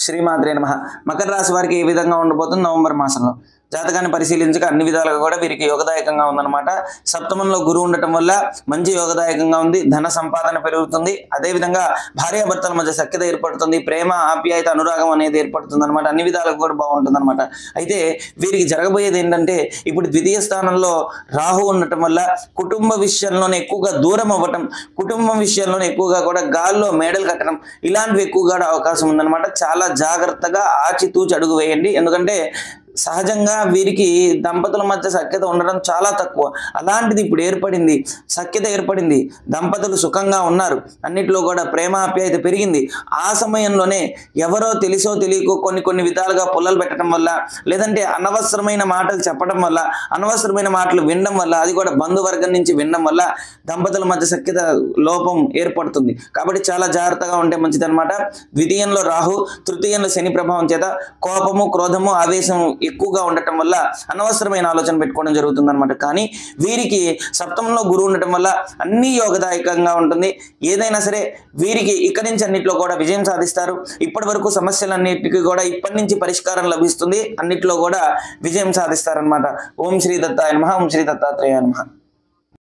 శ్రీమాత్రే నమః. మకర రాశి వారికి ఏ విధంగా ఉండబోతుంది నవంబర్ మాసంలో జాతకాన్ని పరిశీలించక అన్ని విధాలుగా కూడా వీరికి యోగదాయకంగా ఉందన్నమాట. సప్తమంలో గురువు ఉండటం వల్ల మంచి యోగదాయకంగా ఉంది. ధన సంపాదన పెరుగుతుంది. అదేవిధంగా భార్యాభర్తల మధ్య సఖ్యత ఏర్పడుతుంది. ప్రేమ ఆప్యాయత అనురాగం అనేది ఏర్పడుతుంది అనమాట. అన్ని విధాలుగా కూడా బాగుంటుంది అనమాట. అయితే వీరికి జరగబోయేది ఏంటంటే ఇప్పుడు ద్వితీయ స్థానంలో రాహు ఉండటం వల్ల కుటుంబ విషయంలోనే ఎక్కువగా దూరం అవ్వటం, కుటుంబం విషయంలోనే ఎక్కువగా కూడా గాల్లో మేడలు కట్టడం ఇలాంటివి ఎక్కువగా అవకాశం ఉందన్నమాట. చాలా జాగ్రత్తగా ఆచితూచి అడుగు వేయండి. ఎందుకంటే సహజంగా వీరికి దంపతుల మధ్య సఖ్యత ఉండడం చాలా తక్కువ. అలాంటిది ఇప్పుడు ఏర్పడింది, సఖ్యత ఏర్పడింది, దంపతులు సుఖంగా ఉన్నారు, అన్నిట్లో కూడా ప్రేమాప్యాయత పెరిగింది. ఆ సమయంలోనే ఎవరో తెలిసో తెలియకో కొన్ని విధాలుగా పుల్లలు పెట్టడం వల్ల, లేదంటే అనవసరమైన మాటలు చెప్పడం వల్ల, అనవసరమైన మాటలు వినడం వల్ల, అది కూడా బంధువర్గం నుంచి వినడం వల్ల దంపతుల మధ్య సఖ్యత లోపం ఏర్పడుతుంది. కాబట్టి చాలా జాగ్రత్తగా ఉంటే మంచిదన్నమాట. ద్వితీయంలో రాహు, తృతీయంలో శని ప్రభావం చేత కోపము, క్రోధము, ఆవేశం ఎక్కువగా ఉండటం వల్ల అనవసరమైన ఆలోచన పెట్టుకోవడం జరుగుతుంది అనమాట. కానీ వీరికి సప్తమంలో గురువు ఉండటం వల్ల అన్ని యోగదాయకంగా ఉంటుంది. ఏదైనా సరే వీరికి ఇక్కడి నుంచి అన్నిట్లో కూడా విజయం సాధిస్తారు. ఇప్పటి వరకు సమస్యలన్నిటికీ కూడా ఇప్పటి నుంచి పరిష్కారం లభిస్తుంది. అన్నిట్లో కూడా విజయం సాధిస్తారనమాట. ఓం శ్రీ దత్తాయ నమః. ఓం శ్రీ దత్తాత్రేయాయ నమః.